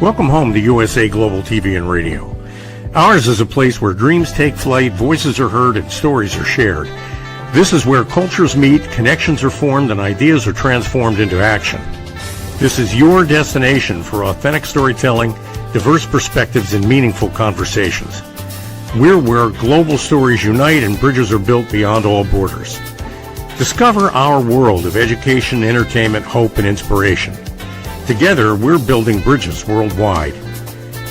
Welcome home to USA Global TV and Radio. Ours is a place where dreams take flight, voices are heard, and stories are shared. This is where cultures meet, connections are formed, and ideas are transformed into action. This is your destination for authentic storytelling, diverse perspectives, and meaningful conversations. We're where global stories unite and bridges are built beyond all borders. Discover our world of education, entertainment, hope, and inspiration. Together, we're building bridges worldwide.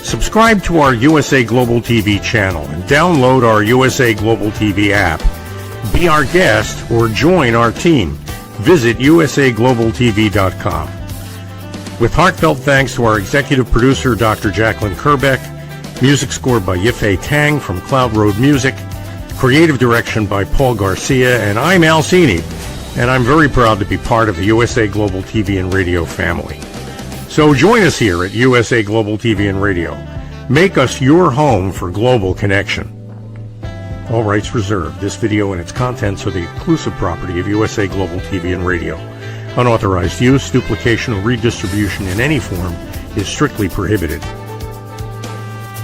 Subscribe to our USA Global TV channel and download our USA Global TV app. Be our guest or join our team. Visit usaglobaltv.com. With heartfelt thanks to our executive producer, Dr. Jacqueline Kerbeck, music scored by Yifei Tang from Cloud Road Music, creative direction by Paul Garcia, and I'm Al Cini, and I'm very proud to be part of the USA Global TV and Radio family. So join us here at USA Global TV and Radio. Make us your home for global connection. All rights reserved. This video and its contents are the exclusive property of USA Global TV and Radio. Unauthorized use, duplication, or redistribution in any form is strictly prohibited.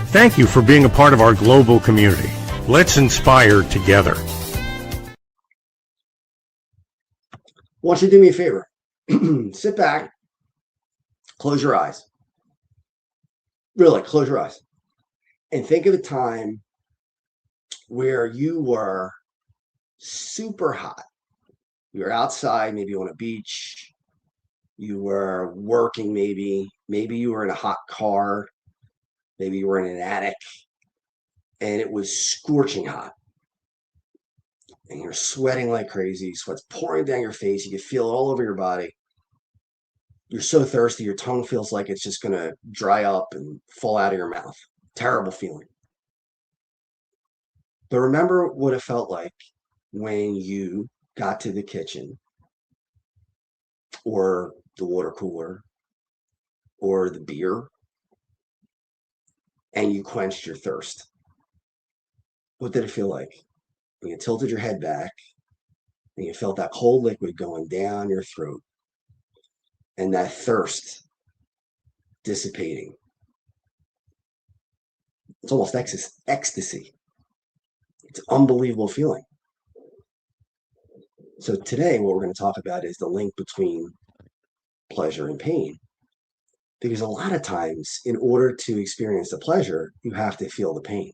Thank you for being a part of our global community. Let's inspire together. I want you to do me a favor. Sit back, close your eyes. Really, close your eyes. And think of a time where you were super hot. You were outside, maybe on a beach. You were working, maybe you were in a hot car. Maybe you were in an attic. And it was scorching hot. And you're sweating like crazy. Sweat's pouring down your face. You can feel it all over your body. You're so thirsty. Your tongue feels like it's just going to dry up and fall out of your mouth. Terrible feeling. But remember what it felt like when you got to the kitchen or the water cooler or the beer and you quenched your thirst. What did it feel like? When you tilted your head back and you felt that cold liquid going down your throat and that thirst dissipating. It's almost ecstasy. It's an unbelievable feeling. So today what we're going to talk about is the link between pleasure and pain. Because a lot of times in order to experience the pleasure, you have to feel the pain.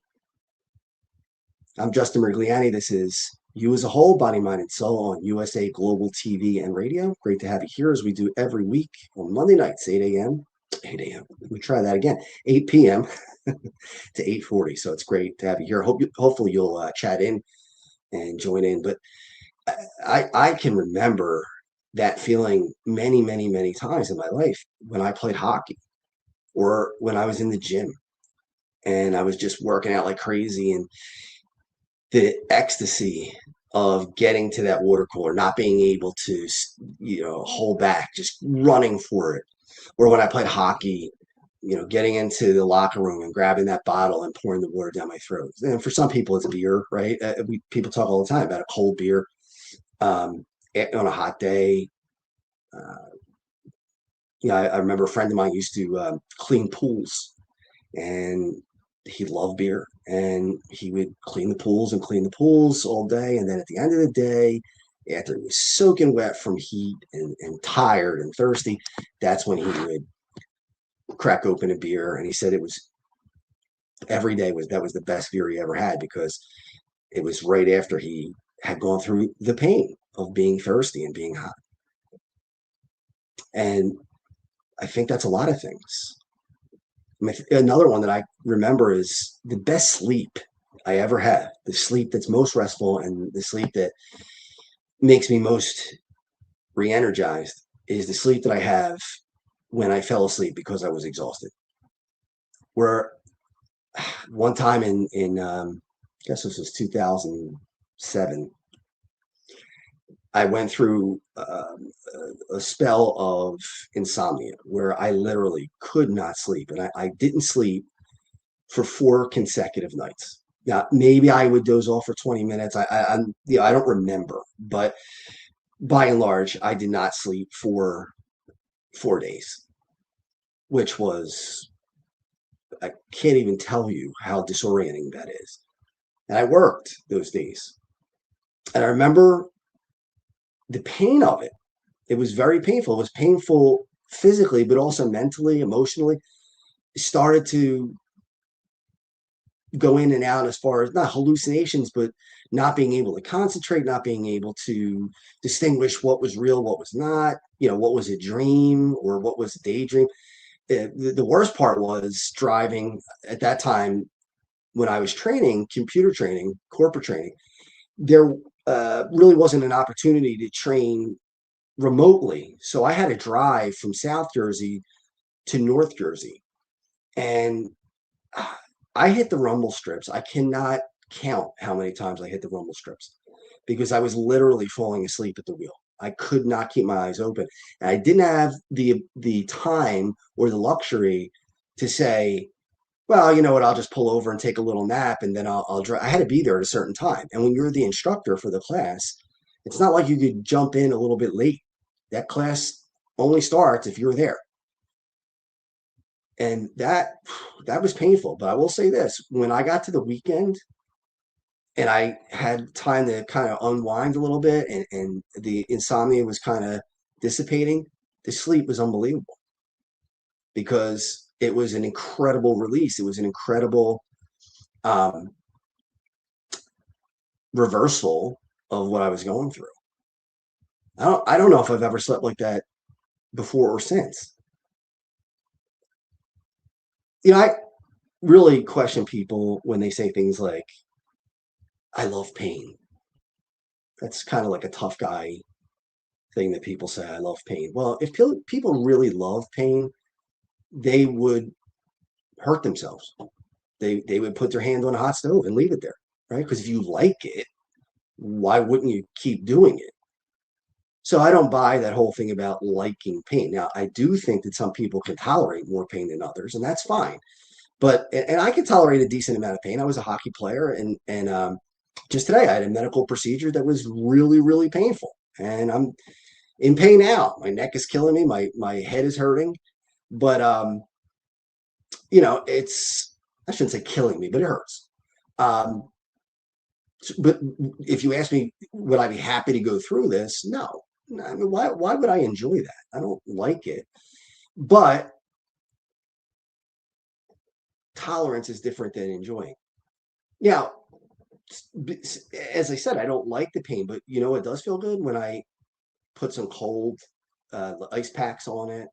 I'm Justin Mirigliani. This is You as a Whole, Body, Mind, and Soul on USA Global TV and Radio. Great to have you here as we do every week on Monday nights, 8 a.m. Let me try that again. 8 p.m. to 8:40. So it's great to have you here. Hopefully you'll chat in and join in. But I can remember that feeling many, many, many times in my life when I played hockey or when I was in the gym and I was just working out like crazy, and the ecstasy of getting to that water cooler, not being able to, hold back, just running for it. Or when I played hockey, getting into the locker room and grabbing that bottle and pouring the water down my throat. And for some people, it's beer, right? People talk all the time about a cold beer on a hot day. I remember a friend of mine used to clean pools, and he loved beer, and he would clean the pools all day. And then at the end of the day, after he was soaking wet from heat and tired and thirsty, that's when he would crack open a beer. And he said it was every day that was the best beer he ever had, because it was right after he had gone through the pain of being thirsty and being hot. And I think that's a lot of things. Another one that I remember is the best sleep I ever had, the sleep that's most restful and the sleep that makes me most re-energized, is the sleep that I have when I fell asleep because I was exhausted. Where one time in I guess this was 2007, I went through a spell of insomnia where I literally could not sleep. And I didn't sleep for 4 consecutive nights. Now, maybe I would doze off for 20 minutes. I don't remember. But by and large, I did not sleep for 4 days, which was I can't even tell you how disorienting that is. And I worked those days. And I remember the pain of it. It was very painful. It was painful physically, but also mentally, emotionally. It started to go in and out as far as not hallucinations, but not being able to concentrate, not being able to distinguish what was real, what was not, what was a dream or what was a daydream. The worst part was driving at that time when I was training, computer training, corporate training. There really wasn't an opportunity to train remotely. So I had to drive from South Jersey to North Jersey. And I hit the rumble strips. I cannot count how many times I hit the rumble strips because I was literally falling asleep at the wheel. I could not keep my eyes open. And I didn't have the time or the luxury to say, well, you know what, I'll just pull over and take a little nap and then I'll drive. I had to be there at a certain time. And when you're the instructor for the class, it's not like you could jump in a little bit late. That class only starts if you're there. And that was painful. But I will say this, when I got to the weekend and I had time to kind of unwind a little bit and the insomnia was kind of dissipating, the sleep was unbelievable because it was an incredible release. It was an incredible um, reversal of what I was going through. I don't know if I've ever slept like that before or since. I really question people when they say things like, I love pain. That's kind of like a tough guy thing that people say, I love pain. Well, if people really love pain, they would hurt themselves. They would put their hand on a hot stove and leave it there, right? Because if you like it, why wouldn't you keep doing it? So I don't buy that whole thing about liking pain. Now, I do think that some people can tolerate more pain than others, and that's fine. But and I can tolerate a decent amount of pain. I was a hockey player, and just today I had a medical procedure that was really, really painful, and I'm in pain now. My neck is killing me. My head is hurting, but it's I shouldn't say killing me, but it hurts. Um, but if you ask me, would I be happy to go through this? No. I mean, why would I enjoy that? I don't like it. But tolerance is different than enjoying. Now, as I said, I don't like the pain, but it does feel good when I put some cold ice packs on it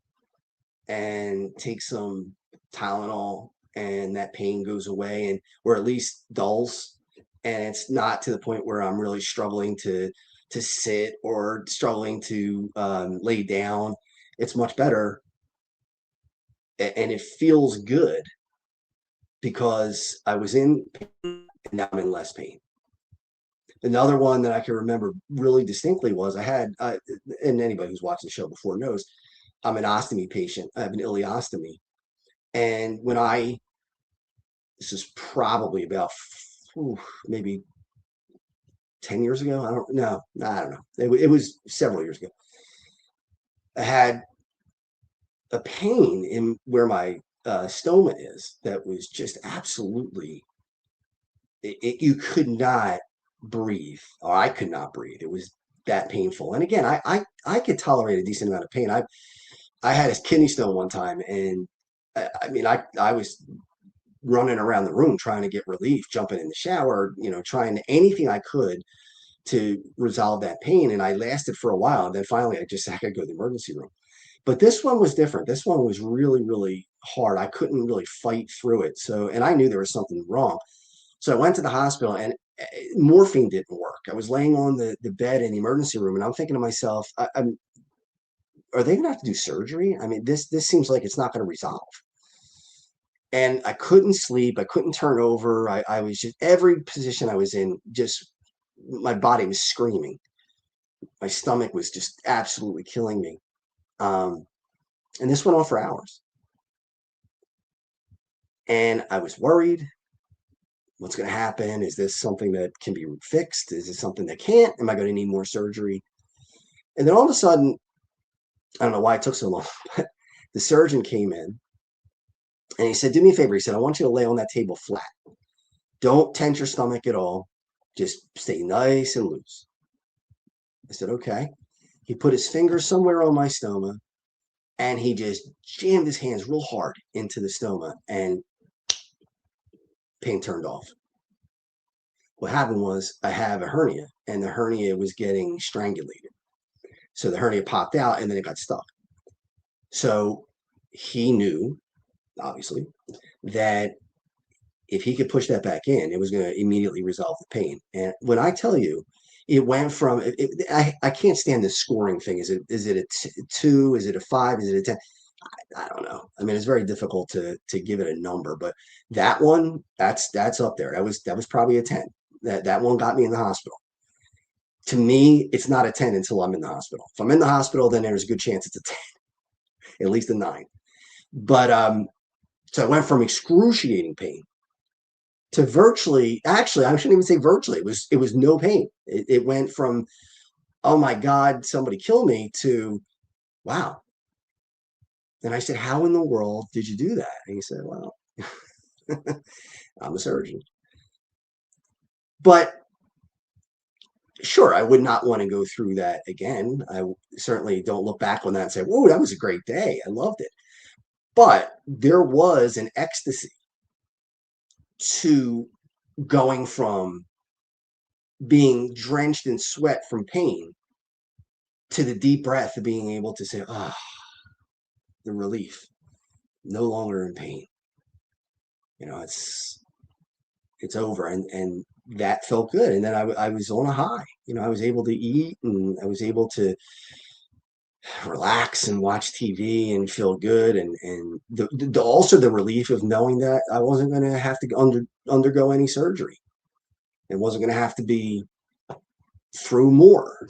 and take some Tylenol and that pain goes away and or at least dulls and it's not to the point where I'm really struggling to sit or struggling to lay down. It's much better and it feels good because I was in pain and now I'm in less pain. Another one that I can remember really distinctly was I had, and anybody who's watched the show before knows, I'm an ostomy patient. I have an ileostomy. And this is probably about maybe 10 years ago. I don't know. I don't know. It was several years ago. I had a pain in where my stoma is that was just absolutely, you could not breathe, or I could not breathe. It was that painful. And again, I could tolerate a decent amount of pain. I had a kidney stone one time, and I mean, I was running around the room trying to get relief, jumping in the shower, trying anything I could to resolve that pain. And I lasted for a while. And then finally, I could go to the emergency room. But this one was different. This one was really, really hard. I couldn't really fight through it. So, and I knew there was something wrong. So I went to the hospital and morphine didn't work. I was laying on the bed in the emergency room and I'm thinking to myself, are they going to have to do surgery? I mean, this seems like it's not going to resolve. And I couldn't sleep. I couldn't turn over. I was just, every position I was in, just my body was screaming. My stomach was just absolutely killing me. And this went on for hours. And I was worried. What's going to happen? Is this something that can be fixed? Is it something that can't? Am I going to need more surgery? And then all of a sudden, I don't know why it took so long, but the surgeon came in And he said, do me a favor. He said, I want you to lay on that table flat. Don't tense your stomach at all. Just stay nice and loose. I said, okay. He put his fingers somewhere on my stoma and he just jammed his hands real hard into the stoma and pain turned off. What happened was I have a hernia and the hernia was getting strangulated. So the hernia popped out and then it got stuck. So he knew, obviously, that if he could push that back in, it was going to immediately resolve the pain. And when I tell you, it went from I can't stand this scoring thing. Is it a 2? Is it a 5? Is it a 10? I don't know. I mean, it's very difficult to give it a number, but that one that's up there. That was probably a 10. That one got me in the hospital. To me, it's not a 10 until I'm in the hospital. If I'm in the hospital, then there's a good chance it's a 10, at least a 9. But so I went from excruciating pain to virtually, actually, I shouldn't even say virtually. It was no pain. It went from, oh my God, somebody kill me, to wow. And I said, how in the world did you do that? And he said, well, I'm a surgeon. But sure, I would not want to go through that again. I certainly don't look back on that and say, whoa, that was a great day. I loved it. But there was an ecstasy to going from being drenched in sweat from pain to the deep breath of being able to say, ah, oh, the relief, no longer in pain. You know, it's over. And that felt good. And then I was on a high. You know, I was able to eat and I was able to relax and watch TV and feel good. And also the relief of knowing that I wasn't going to have to undergo any surgery. It wasn't going to have to be through more.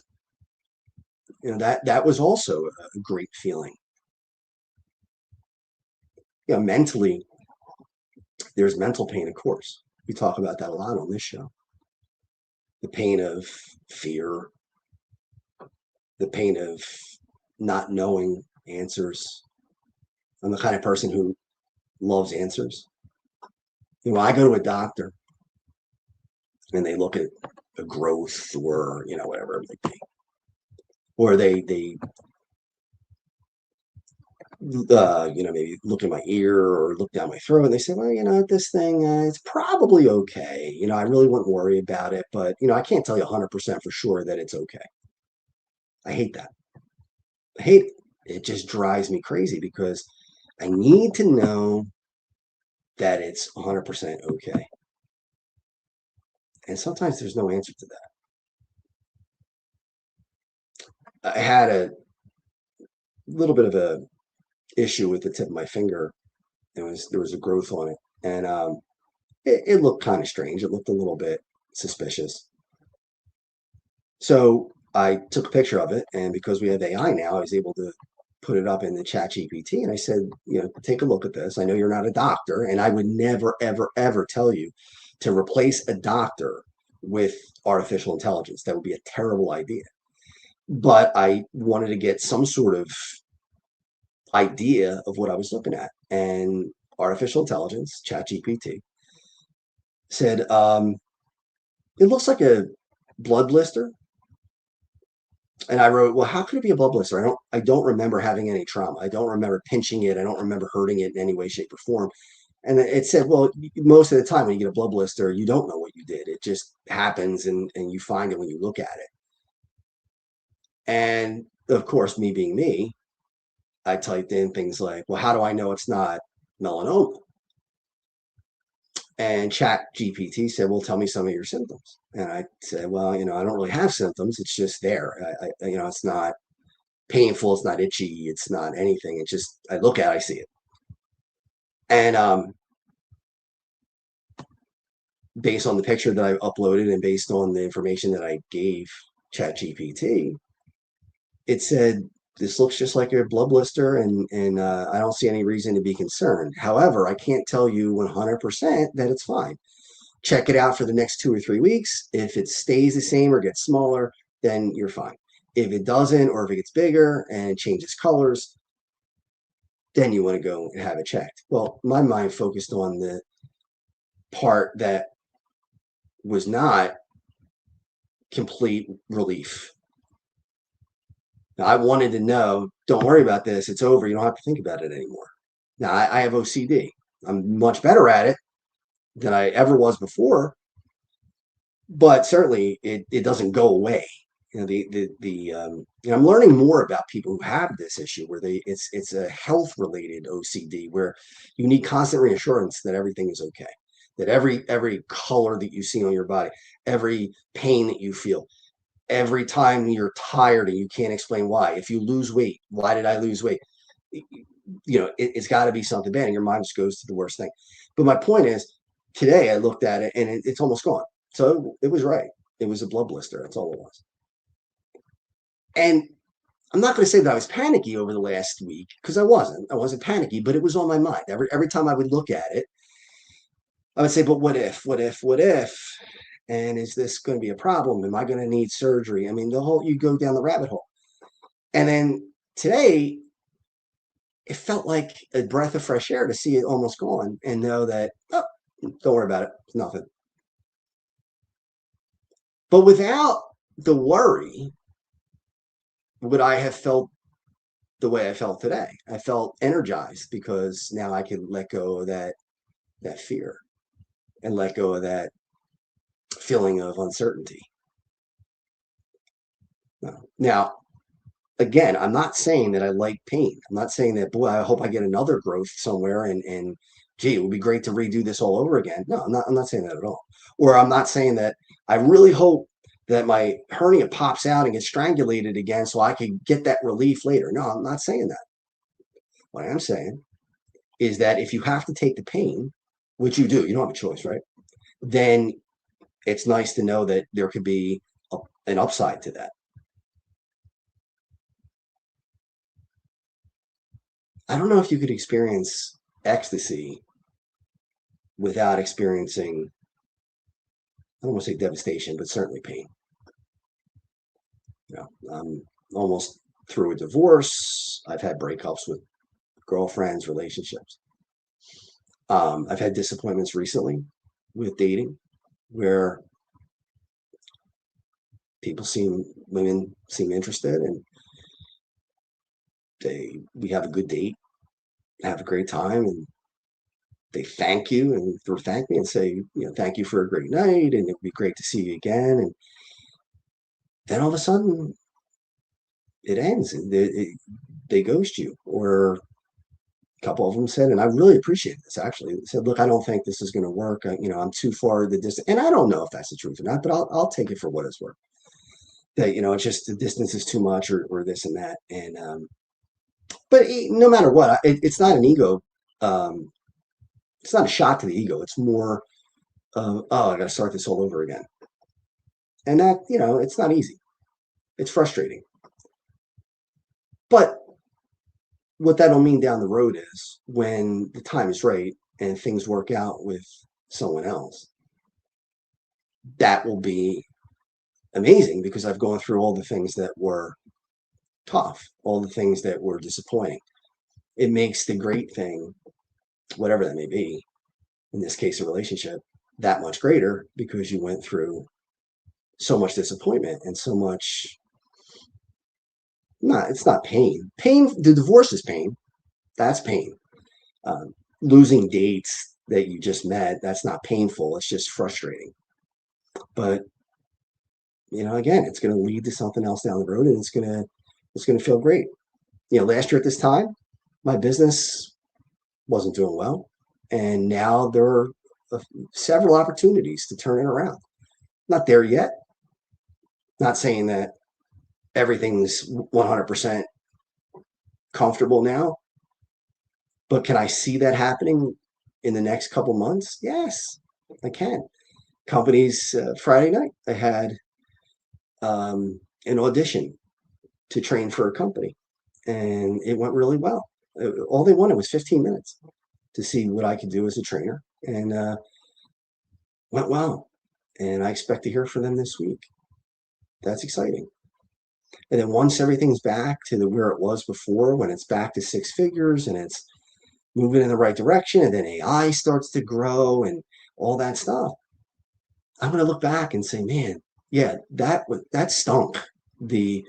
You know, that was also a great feeling. You know, mentally, there's mental pain, of course. We talk about that a lot on this show. The pain of fear, the pain of not knowing answers. I'm the kind of person who loves answers. You know, I go to a doctor and they look at a growth or, you know, whatever it might be. Or they you know, maybe look in my ear or look down my throat and they say, well, you know, this thing, it's probably okay. You know, I really wouldn't worry about it, but, you know, I can't tell you 100% for sure that it's okay. I hate that. I hate it. It just drives me crazy because I need to know that it's 100% okay. And sometimes there's no answer to that. I had a little bit of a issue with the tip of my finger. There was a growth on it, and it looked kind of strange. It looked a little bit suspicious. So I took a picture of it, and because we have AI now, I was able to put it up in the chat GPT. And I said, you know, take a look at this. I know you're not a doctor, and I would never, ever, ever tell you to replace a doctor with artificial intelligence. That would be a terrible idea. But I wanted to get some sort of idea of what I was looking at. And artificial intelligence, chat GPT, said, it looks like a blood blister. And I wrote, well, how could it be a blood blister? I don't remember having any trauma. I don't remember pinching it. I don't remember hurting it in any way, shape, or form. And it said, well, most of the time when you get a blood blister, you don't know what you did. It just happens and you find it when you look at it. And of course, me being me, I typed in things like, well, how do I know it's not melanoma? And chat GPT said, well, tell me some of your symptoms. And I said, well, you know, I don't really have symptoms. It's just there. You know, it's not painful. It's not itchy. It's not anything. It's just, I look at it, I see it. And based on the picture that I uploaded and based on the information that I gave chat GPT, it said, this looks just like a blood blister and I don't see any reason to be concerned. However, I can't tell you 100% that it's fine. Check it out for the next 2 or 3 weeks. If it stays the same or gets smaller, then you're fine. If it doesn't, or if it gets bigger and it changes colors, then you want to go and have it checked. Well, my mind focused on the part that was not complete relief. Now, I wanted to know, don't worry about this. It's over. You don't have to think about it anymore. Now, I have OCD. I'm much better at it than I ever was before, but certainly it doesn't go away. You know, I'm learning more about people who have this issue where it's a health related OCD where you need constant reassurance that everything is okay, that every color that you see on your body, every pain that you feel, every time you're tired and you can't explain why. If you lose weight, why did I lose weight? You know, it's got to be something bad, and your mind just goes to the worst thing. But my point is, today I looked at it and it's almost gone. So it was right. It was a blood blister. That's all it was. And I'm not going to say that I was panicky over the last week because I wasn't. I wasn't panicky, but it was on my mind. Every time I would look at it, I would say, but what if, what if, what if? And is this going to be a problem? Am I going to need surgery? I mean, you go down the rabbit hole. And then today, it felt like a breath of fresh air to see it almost gone and know that, oh, don't worry about it. It's nothing. But without the worry, would I have felt the way I felt today? I felt energized because now I could let go of that fear and let go of that feeling of uncertainty. Now, again, I'm not saying that I like pain. I'm not saying that, boy, I hope I get another growth somewhere and gee, it would be great to redo this all over again. No, I'm not saying that at all. Or I'm not saying that I really hope that my hernia pops out and gets strangulated again so I can get that relief later. No, I'm not saying that. What I am saying is that if you have to take the pain, which you do, you don't have a choice, right? Then it's nice to know that there could be an upside to that. I don't know if you could experience ecstasy without experiencing, I don't want to say devastation, but certainly pain. You know, I'm almost through a divorce. I've had breakups with girlfriends, relationships. I've had disappointments recently with dating where women seem interested and we have a good date, have a great time, and they thank you or thank me and say, thank you for a great night and it'd be great to see you again. And then all of a sudden it ends. They ghost you. Or a couple of them said, and I really appreciate this actually, they said, look, I don't think this is going to work. I'm too far the distance. And I don't know if that's the truth or not, but I'll take it for what it's worth. That, it's just the distance is too much or this and that. And, but no matter what, it's not an ego. It's not a shot to the ego. It's more, oh, I got to start this all over again. And that, it's not easy. It's frustrating. But what that'll mean down the road is when the time is right and things work out with someone else, that will be amazing because I've gone through all the things that were tough, all the things that were disappointing. It makes the great thing, whatever that may be, in this case, a relationship, that much greater because you went through so much disappointment and so much. It's not pain. The divorce is pain. That's pain. Losing dates that you just met, that's not painful. It's just frustrating. But again, it's going to lead to something else down the road, and it's going to feel great. Last year at this time, my business wasn't doing well, and now there are several opportunities to turn it around. Not there yet. Not saying that everything's 100% comfortable now, but can I see that happening in the next couple months? Yes, I can. Companies, Friday night, I had an audition to train for a company, and it went really well. All they wanted was 15 minutes to see what I could do as a trainer, and went well. And I expect to hear from them this week. That's exciting. And then once everything's back to where it was before, when it's back to six figures and it's moving in the right direction, and then AI starts to grow and all that stuff, I'm going to look back and say, man, yeah, that stunk. The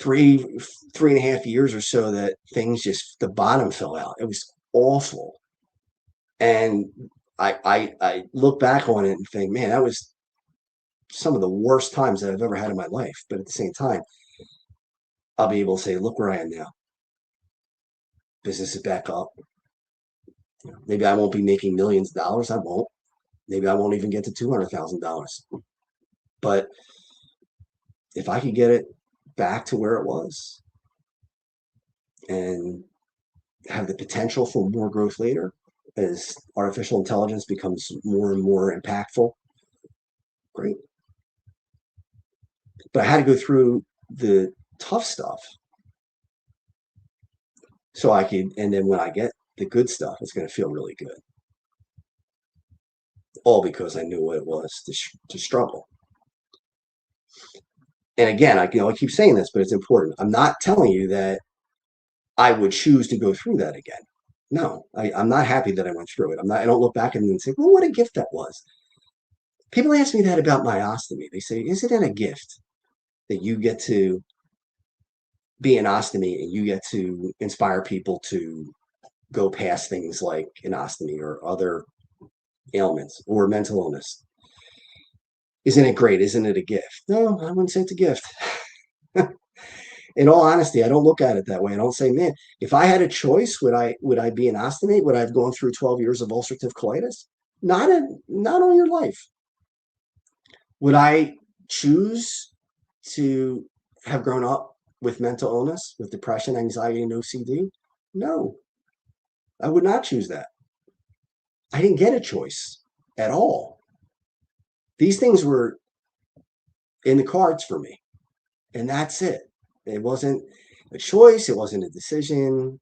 3.5 years or so that things just, the bottom fell out. It was awful. And I look back on it and think, man, that was some of the worst times that I've ever had in my life. But at the same time, I'll be able to say, look where I am now. Business is back up. Maybe I won't be making millions of dollars. I won't. Maybe I won't even get to $200,000. But if I could get it back to where it was and have the potential for more growth later as artificial intelligence becomes more and more impactful, great. But I had to go through the tough stuff so I could, and then when I get the good stuff, it's going to feel really good. All because I knew what it was to struggle. And again, I keep saying this, but it's important. I'm not telling you that I would choose to go through that again. No, I'm not happy that I went through it. I don't look back at it and say, well, what a gift that was. People ask me that about myostomy. They say, isn't it a gift that you get to be an ostomy and you get to inspire people to go past things like an ostomy or other ailments or mental illness? Isn't it great? Isn't it a gift? No, I wouldn't say it's a gift. In all honesty, I don't look at it that way. I don't say, man, if I had a choice, would I be an ostomy? Would I have gone through 12 years of ulcerative colitis? Not all your life. Would I choose to have grown up with mental illness, with depression, anxiety, and OCD? No, I would not choose that. I didn't get a choice at all. These things were in the cards for me, and that's it. It wasn't a choice. It wasn't a decision.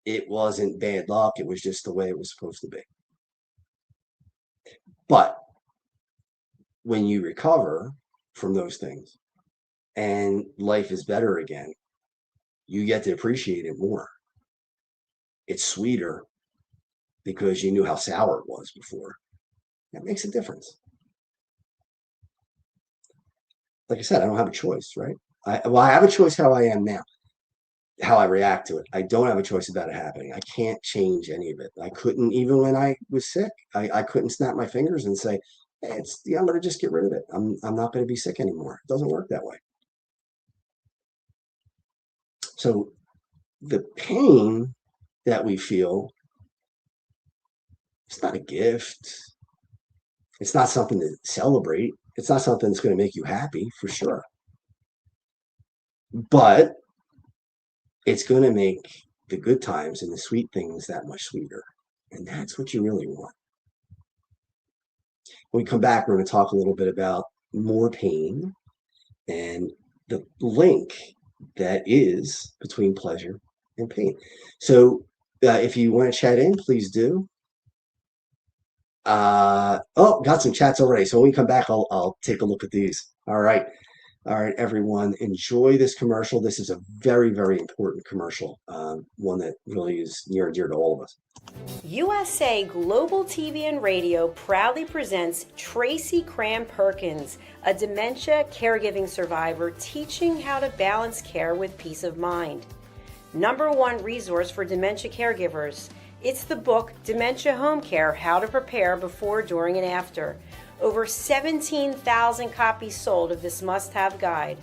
It wasn't bad luck. It was just the way it was supposed to be. But when you recover from those things and life is better again, you get to appreciate it more. It's sweeter because you knew how sour it was before. That makes a difference. Like I said, I don't have a choice, right? I have a choice how I am now, how I react to it. I don't have a choice about it happening. I can't change any of it. I couldn't, even when I was sick, I couldn't snap my fingers and say, hey, I'm going to just get rid of it. I'm not going to be sick anymore. It doesn't work that way. So the pain that we feel, it's not a gift. It's not something to celebrate. It's not something that's going to make you happy, for sure. But it's going to make the good times and the sweet things that much sweeter. And that's what you really want. When we come back, we're going to talk a little bit about more pain and the link that is between pleasure and pain. So if you want to chat in, please do. Got some chats already. So when we come back, I'll take a look at these. All right, everyone, enjoy this commercial. This is a very, very important commercial, one that really is near and dear to all of us. USA Global TV and Radio proudly presents Tracy Cram-Perkins, a dementia caregiving survivor teaching how to balance care with peace of mind. #1 resource for dementia caregivers. It's the book Dementia Home Care: How to Prepare Before, During, and After. Over 17,000 copies sold of this must-have guide.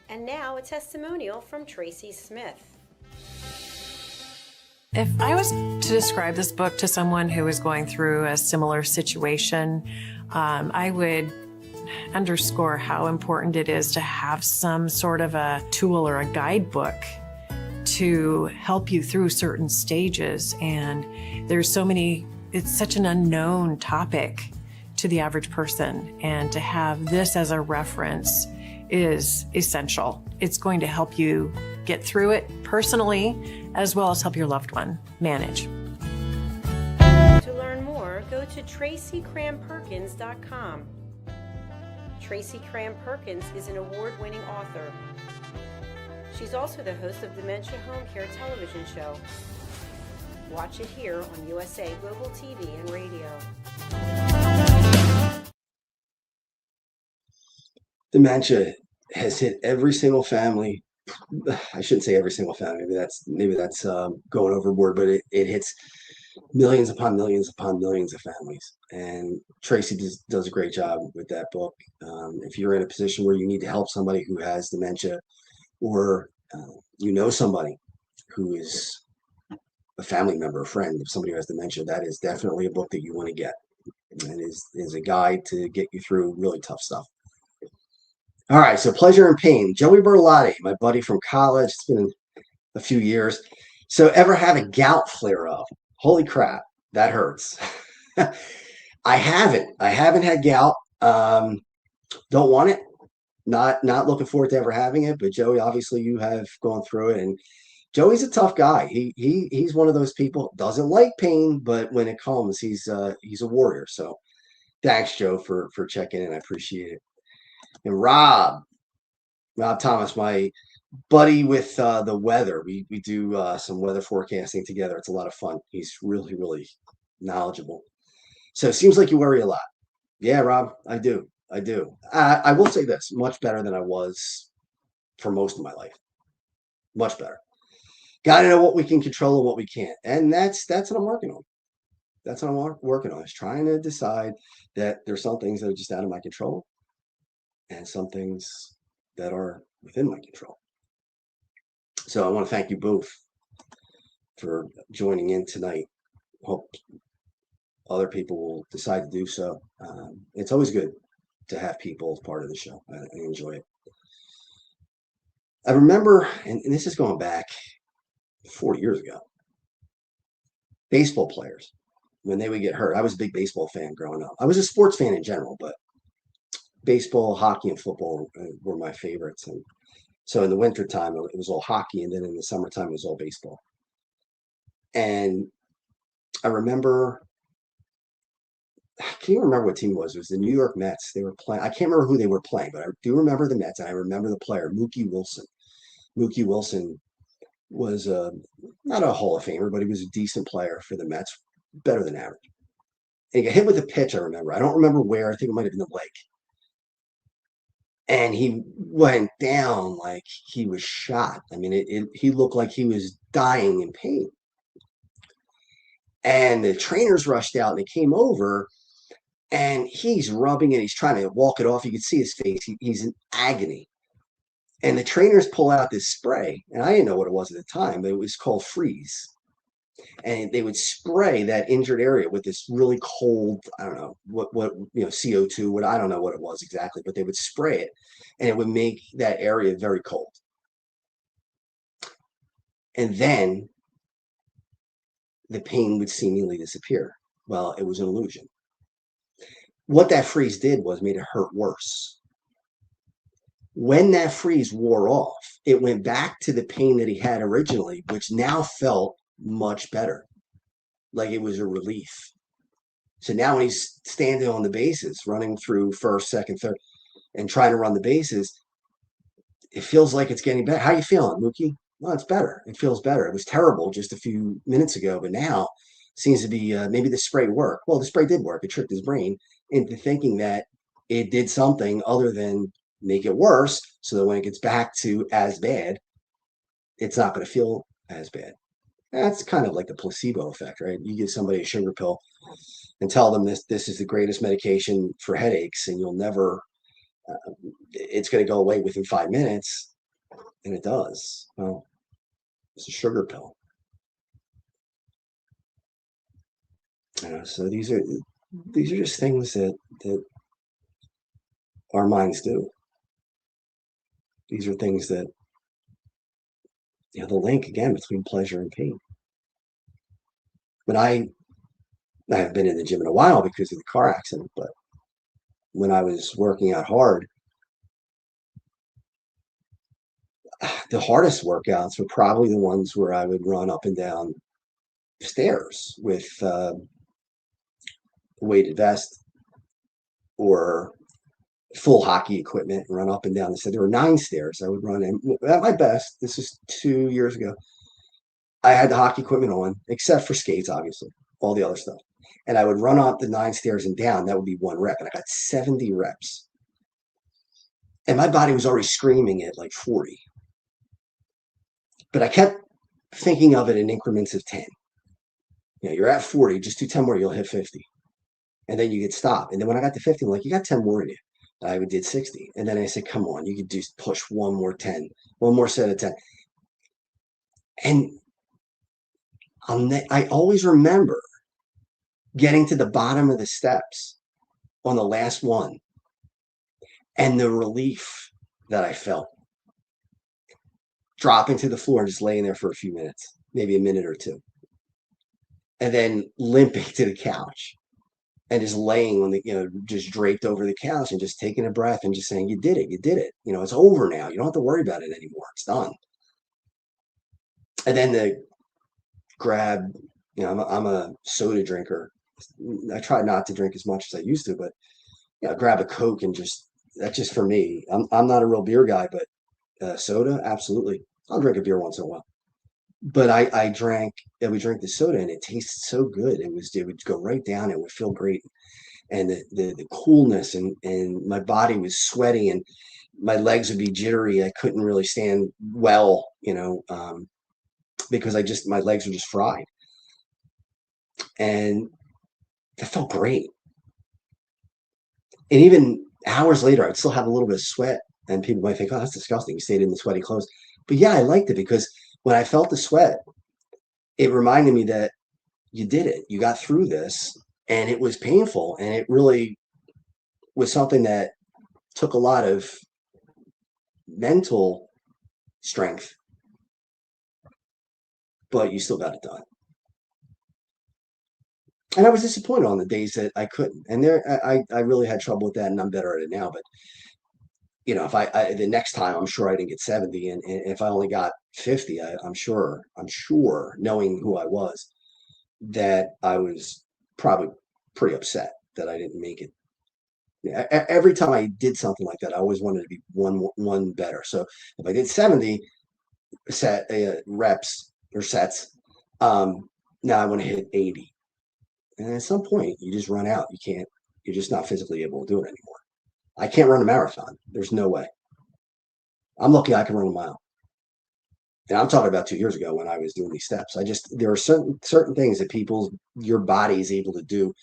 And now a testimonial from Tracy Smith. If I was to describe this book to someone who is going through a similar situation, I would underscore how important it is to have some sort of a tool or a guidebook to help you through certain stages. And there's so many, it's such an unknown topic to the average person. And to have this as a reference is essential. It's going to help you get through it personally, as well as help your loved one manage. To learn more, go to tracycramperkins.com. Tracy Cram Perkins is an award-winning author. She's also the host of Dementia Home Care television show. Watch it here on USA Global TV and Radio. Dementia has hit every single family. I shouldn't say every single family. Maybe that's going overboard, but it hits millions upon millions upon millions of families. And Tracy does a great job with that book. If you're in a position where you need to help somebody who has dementia, or you know somebody who is a family member, a friend of somebody who has dementia, that is definitely a book that you want to get. And is a guide to get you through really tough stuff. All right, so pleasure and pain. Joey Bertolotti, my buddy from college. It's been a few years. So ever have a gout flare up? Holy crap, that hurts. I haven't had gout. Don't want it. Not looking forward to ever having it. But Joey, obviously you have gone through it, and Joey's a tough guy. He's one of those people, doesn't like pain, but when it comes, he's a warrior. So thanks, Joe, for checking in. I appreciate it. And Rob Thomas, my buddy with the weather. We do some weather forecasting together. It's a lot of fun. He's really, really knowledgeable. So it seems like you worry a lot. Yeah, Rob, I do. I will say this, much better than I was for most of my life. Much better. Got to know what we can control and what we can't. And that's what I'm working on. That's what I'm working on, is trying to decide that there's some things that are just out of my control and some things that are within my control. So I want to thank you both for joining in tonight. Hope other people will decide to do so. It's always good to have people as part of the show. I enjoy it. I remember, and this is going back 40 years ago, baseball players, when they would get hurt. I was a big baseball fan growing up. I was a sports fan in general, but baseball, hockey, and football were my favorites. And so in the wintertime, it was all hockey, and then in the summertime, it was all baseball. And I remember, I can't remember what team it was. It was the New York Mets. They were playing. I can't remember who they were playing, but I do remember the Mets, and I remember the player, Mookie Wilson. Mookie Wilson was not a Hall of Famer, but he was a decent player for the Mets, better than average. And he got hit with a pitch, I remember. I don't remember where. I think it might have been the leg. And he went down like he was shot. I mean, he looked like he was dying in pain. And the trainers rushed out, and they came over, and he's rubbing it. He's trying to walk it off. You could see his face. He's in agony. And the trainers pull out this spray, and I didn't know what it was at the time, but it was called Freeze. And they would spray that injured area with this really cold, I don't know what CO2, what, I don't know what it was exactly, but they would spray it, and it would make that area very cold. And then the pain would seemingly disappear. Well, it was an illusion. What that freeze did was made it hurt worse. When that freeze wore off, it went back to the pain that he had originally, which now felt much better, like it was a relief. So now when he's standing on the bases, running through first, second, third, and trying to run the bases, it feels like it's getting better. How you feeling, Mookie? Well, it's better. It feels better. It was terrible just a few minutes ago, but now seems to be maybe the spray worked. Well, the spray did work. It tricked his brain into thinking that it did something other than make it worse, so that when it gets back to as bad, it's not going to feel as bad. That's kind of like the placebo effect, right? You give somebody a sugar pill and tell them this is the greatest medication for headaches, and you'll never, it's going to go away within 5 minutes, and it does. Well, it's a sugar pill. So these are just things that our minds do. These are things that, the link again between pleasure and pain. When I have been in the gym in a while because of the car accident, but when I was working out hard, the hardest workouts were probably the ones where I would run up and down stairs with a weighted vest or full hockey equipment and run up and down. They said there were 9 stairs I would run in. At my best, this is 2 years ago, I had the hockey equipment on, except for skates, obviously, all the other stuff. And I would run up the 9 stairs and down. That would be 1 rep. And I got 70 reps. And my body was already screaming at like 40. But I kept thinking of it in increments of 10. You're at 40, just do 10 more, you'll hit 50. And then you could stop. And then when I got to 50, I'm like, you got 10 more in you. I did 60. And then I said, come on, you could just push one more 10, one more set of 10. And I always remember getting to the bottom of the steps on the last one and the relief that I felt. Dropping to the floor and just laying there for a few minutes, maybe a minute or two. And then limping to the couch and just laying on the, just draped over the couch and just taking a breath and just saying, you did it. You did it. It's over now. You don't have to worry about it anymore. It's done. And then the grab, I'm a soda drinker. I try not to drink as much as I used to, but grab a Coke and that's just for me. I'm not a real beer guy, but soda, absolutely. I'll drink a beer once in a while. But we drank the soda and it tasted so good. It would go right down. It would feel great. And the coolness and my body was sweaty and my legs would be jittery. I couldn't really stand well, because my legs were just fried. And that felt great. And even hours later, I'd still have a little bit of sweat and people might think, oh, that's disgusting. You stayed in the sweaty clothes. But yeah, I liked it because when I felt the sweat, it reminded me that you did it. You got through this and it was painful. And it really was something that took a lot of mental strength, but you still got it done. And I was disappointed on the days that I couldn't. And I really had trouble with that, and I'm better at it now. But if the next time, I'm sure I didn't get 70, and if I only got 50, I'm sure, knowing who I was, that I was probably pretty upset that I didn't make it. Every time I did something like that, I always wanted to be one better. So if I did 70 reps or sets, now I want to hit 80. And at some point, you just run out. You're just not physically able to do it anymore. I can't run a marathon. There's no way. I'm lucky I can run a mile. And I'm talking about 2 years ago when I was doing these steps. There are certain things that your body is able to do.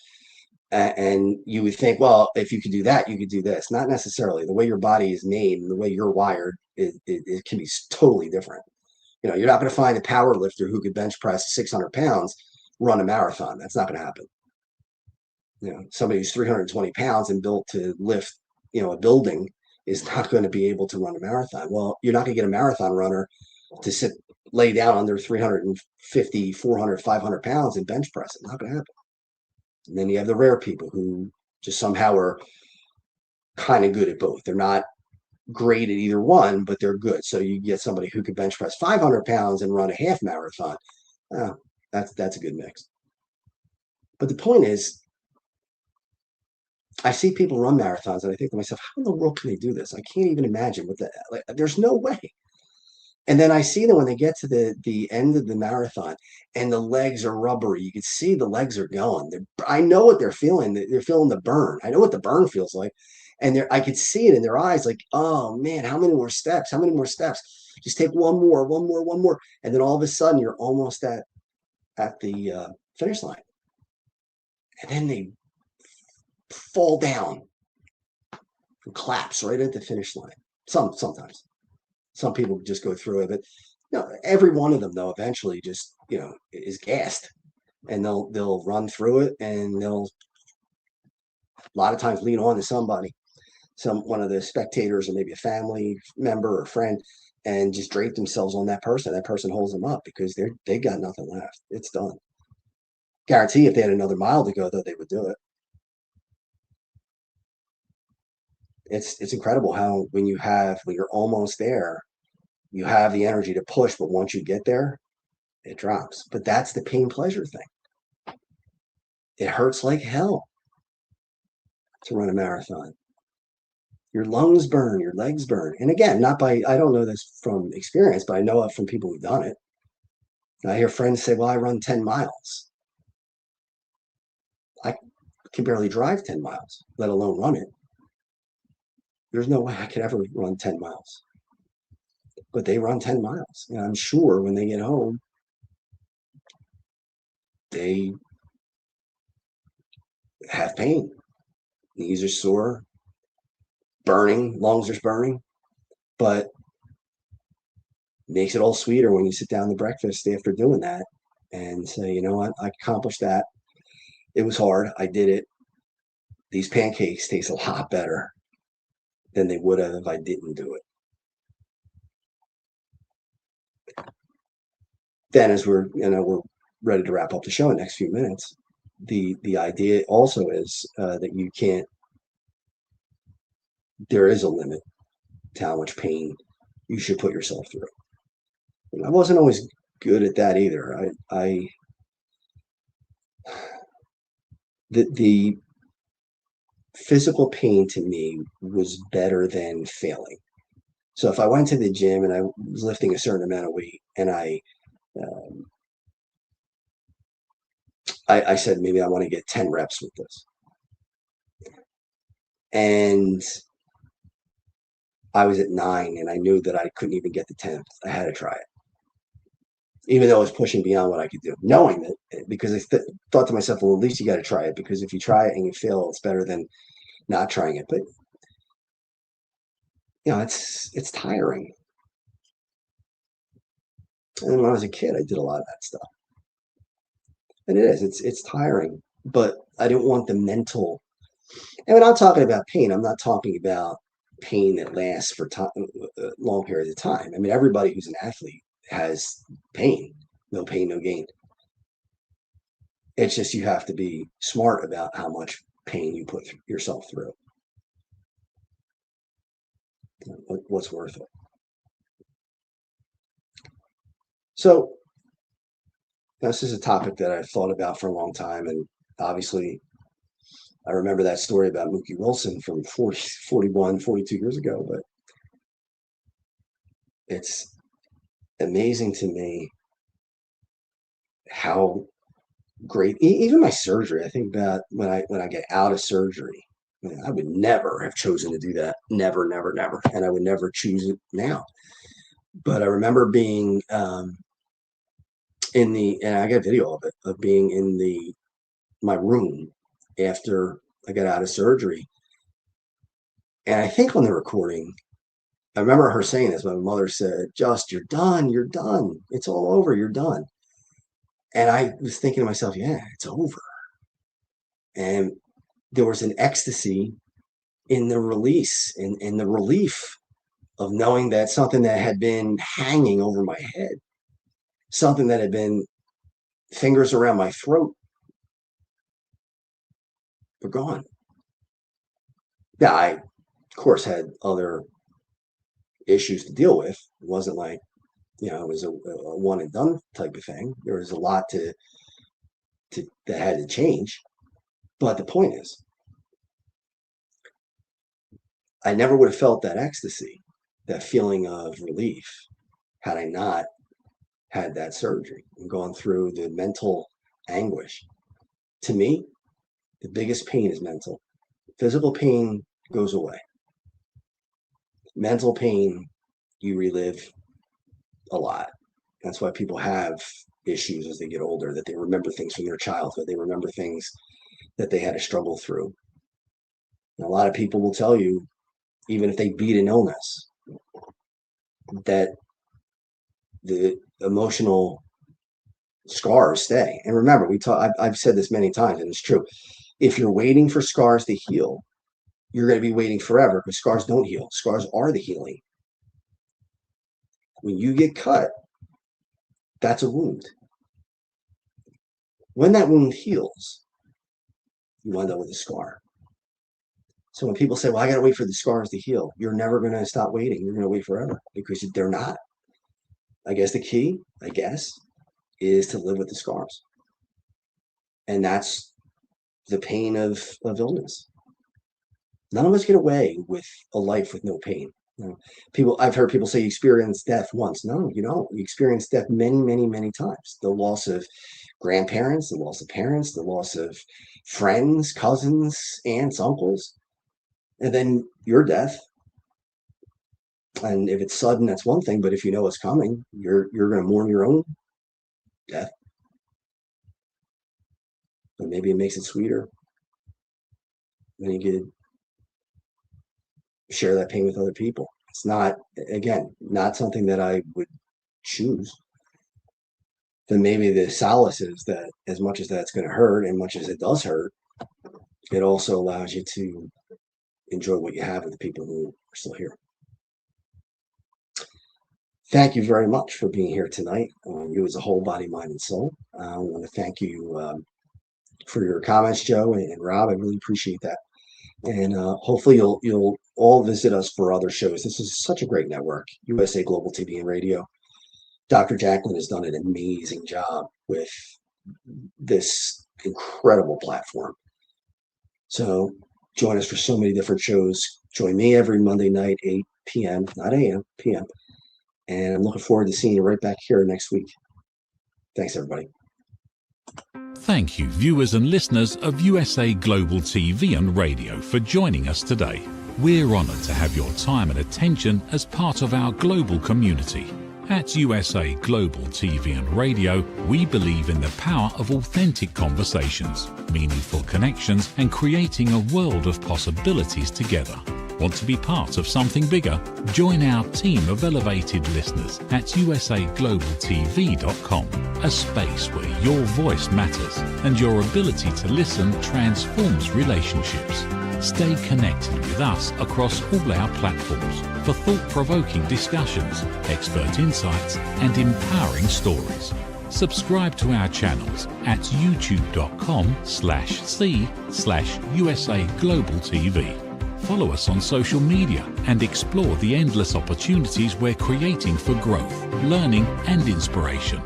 And you would think, well, if you could do that, you could do this. Not necessarily. The way your body is made and the way you're wired, it can be totally different. You're not going to find a power lifter who could bench press 600 pounds, run a marathon. That's not going to happen. Somebody who's 320 pounds and built to lift, a building is not going to be able to run a marathon. Well, you're not going to get a marathon runner to lay down under 350, 400, 500 pounds and bench press. It's not going to happen. And then you have the rare people who just somehow are kind of good at both. They're not great at either one, but they're good. So you get somebody who could bench press 500 pounds and run a half marathon. That's a good mix. But the point is, I see people run marathons and I think to myself, how in the world can they do this? I can't even imagine there's no way. And then I see them when they get to the end of the marathon and the legs are rubbery. You can see the legs are going. I know what they're feeling. They're feeling the burn. I know what the burn feels like. And I could see it in their eyes like, oh man, how many more steps? How many more steps? Just take one more. And then all of a sudden you're almost at the finish line. And then they fall down and collapse right at the finish line. Sometimes. Some people just go through it, but every one of them though eventually just is gassed, and they'll run through it, and they'll a lot of times lean on to somebody, one of the spectators, or maybe a family member or friend, and just drape themselves on that person. That person holds them up because they got nothing left. It's done. Guarantee if they had another mile to go though, they would do it. It's incredible how when you're almost there, you have the energy to push, but once you get there, it drops. But that's the pain pleasure thing. It hurts like hell to run a marathon. Your lungs burn, your legs burn. And again, I don't know this from experience, but I know it from people who've done it. And I hear friends say, well, I run 10 miles. I can barely drive 10 miles, let alone run it. There's no way I could ever run 10 miles. But they run 10 miles. And I'm sure when they get home, they have pain. Knees are sore, burning, lungs are burning, but makes it all sweeter when you sit down to breakfast after doing that and say, you know what, I accomplished that. It was hard. I did it. These pancakes taste a lot better than they would have if I didn't do it. Then as we're ready to wrap up the show in the next few minutes, the idea also is that you can't, there is a limit to how much pain you should put yourself through. And I wasn't always good at that either. The physical pain to me was better than failing. So if I went to the gym and I was lifting a certain amount of weight and I said, maybe I want to get 10 reps with this. And I was at 9 and I knew that I couldn't even get the 10th. I had to try it. Even though I was pushing beyond what I could do, knowing that, because I thought to myself, well, at least you got to try it, because if you try it and you fail, it's better than not trying it. But it's tiring. And when I was a kid, I did a lot of that stuff. And it is, it's tiring, but I didn't want the mental. And when I'm talking about pain, I'm not talking about pain that lasts for long periods of time. I mean, everybody who's an athlete has pain. No pain, no gain. It's just you have to be smart about how much pain you put yourself through. What's worth it? So this is a topic that I've thought about for a long time. And obviously, I remember that story about Mookie Wilson from 41, 42 years ago. But it's amazing to me how great, even my surgery. I think about when I get out of surgery, I would never have chosen to do that. Never, never, never. And I would never choose it now. But I remember being and I got video of it, of being in my room after I got out of surgery. And I think on the recording, I remember her saying this. My mother said, "Just, you're done. You're done. It's all over. You're done." And I was thinking to myself, yeah, it's over. And there was an ecstasy in the release, in the relief of knowing that something that had been hanging over my head, something that had been fingers around my throat, were gone. Now, I, of course, had other issues to deal with. It wasn't like, it was a one and done type of thing. There was a lot that had to change. But the point is, I never would have felt that ecstasy, that feeling of relief, had I not had that surgery and gone through the mental anguish. To me, the biggest pain is mental. Physical pain goes away. Mental pain, you relive a lot. That's why people have issues as they get older, that they remember things from their childhood. They remember things that they had to struggle through. And a lot of people will tell you, even if they beat an illness, that the emotional scars stay. And remember, I've said this many times, and it's true. If you're waiting for scars to heal, you're going to be waiting forever, because scars don't heal. Scars are the healing. When you get cut, that's a wound. When that wound heals, you wind up with a scar. So when people say, well, I got to wait for the scars to heal, you're never going to stop waiting. You're going to wait forever, because they're not. I guess the key, is to live with the scars. And that's the pain of illness. None of us get away with a life with no pain. I've heard people say you experience death once. No, you don't. You experience death many, many, many times. The loss of grandparents, the loss of parents, the loss of friends, cousins, aunts, uncles, and then your death. And if it's sudden, that's one thing. But if you know it's coming, you're going to mourn your own death. But maybe it makes it sweeter. Then you get share that pain with other people. It's not, again, not something that I would choose. Then maybe the solace is that as much as that's going to hurt and much as it does hurt, it also allows you to enjoy what you have with the people who are still here. Thank you very much for being here tonight. You as a whole, body, mind, and soul. I want to thank you for your comments, Joe and Rob. I really appreciate that. And hopefully you'll all visit us for other shows. This is such a great network, USA Global TV and Radio. Dr. Jacqueline has done an amazing job with this incredible platform. So join us for so many different shows. Join me every Monday night, 8 p.m., not a.m., p.m. And I'm looking forward to seeing you right back here next week. Thanks, everybody. Thank you, viewers and listeners of USA Global TV and Radio, for joining us today. We're honoured to have your time and attention as part of our global community. At USA Global TV and Radio, we believe in the power of authentic conversations, meaningful connections, and creating a world of possibilities together. Want to be part of something bigger? Join our team of elevated listeners at usaglobaltv.com, a space where your voice matters and your ability to listen transforms relationships. Stay connected with us across all our platforms for thought-provoking discussions, expert insights, and empowering stories. Subscribe to our channels at youtube.com/c/USAGlobalTV. Follow us on social media and explore the endless opportunities we're creating for growth, learning, and inspiration.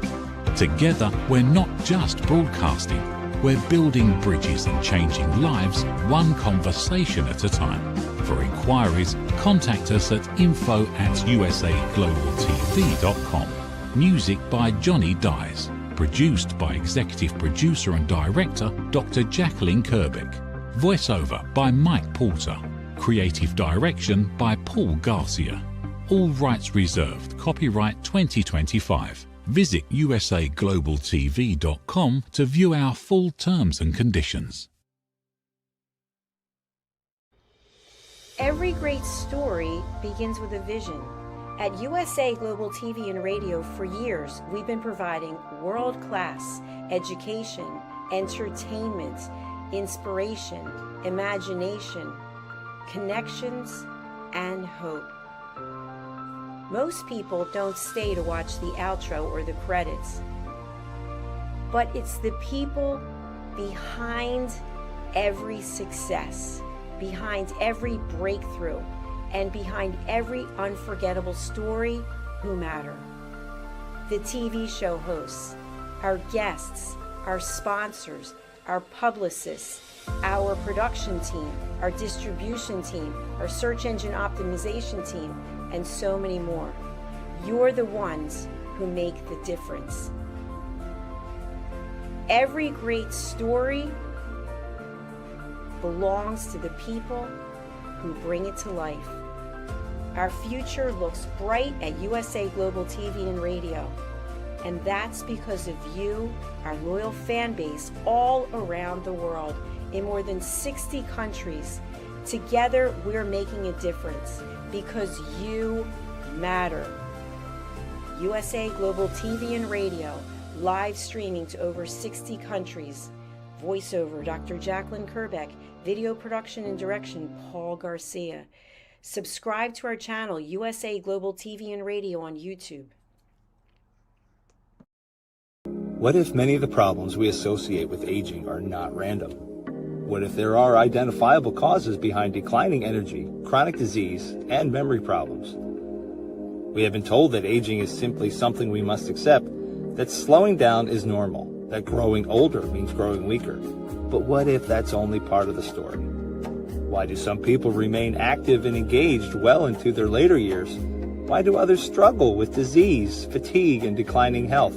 Together, we're not just broadcasting, we're building bridges and changing lives one conversation at a time. For inquiries, contact us at info@usaglobaltv.com. Music by Johnny Dyes. Produced by Executive Producer and Director Dr. Jacqueline Kerbeck. Voiceover by Mike Porter. Creative Direction by Paul Garcia. All rights reserved. Copyright 2025. Visit usaglobaltv.com to view our full terms and conditions. Every great story begins with a vision. At USA Global TV and Radio for years, we've been providing world-class education, entertainment, inspiration, imagination, connections, and hope. Most people don't stay to watch the outro or the credits, but it's the people behind every success, behind every breakthrough, and behind every unforgettable story who matter. The TV show hosts, our guests, our sponsors, our publicists, our production team, our distribution team, our search engine optimization team, and so many more. You're the ones who make the difference. Every great story belongs to the people who bring it to life. Our future looks bright at USA Global TV and Radio, and that's because of you, our loyal fan base all around the world in more than 60 countries. Together, we're making a difference because you matter. USA Global TV and Radio, live streaming to over 60 countries. Voiceover, Dr. Jacqueline Kerbeck. Video production and direction, Paul Garcia. Subscribe to our channel, USA Global TV and Radio on YouTube. What if many of the problems we associate with aging are not random? What if there are identifiable causes behind declining energy, chronic disease, and memory problems? We have been told that aging is simply something we must accept, that slowing down is normal, that growing older means growing weaker. But what if that's only part of the story? Why do some people remain active and engaged well into their later years? Why do others struggle with disease, fatigue, and declining health?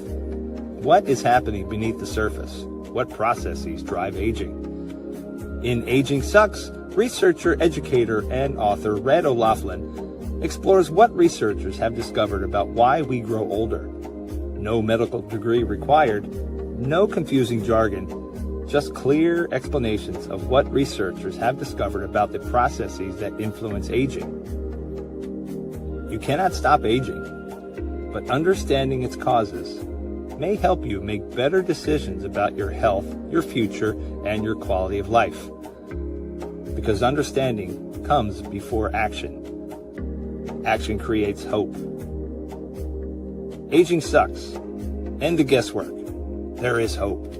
What is happening beneath the surface? What processes drive aging? In Aging Sucks, researcher, educator, and author Red O'Loughlin explores what researchers have discovered about why we grow older. No medical degree required, no confusing jargon, just clear explanations of what researchers have discovered about the processes that influence aging. You cannot stop aging, but understanding its causes may help you make better decisions about your health, your future, and your quality of life. Because understanding comes before action. Action creates hope. Aging sucks. End the guesswork. There is hope.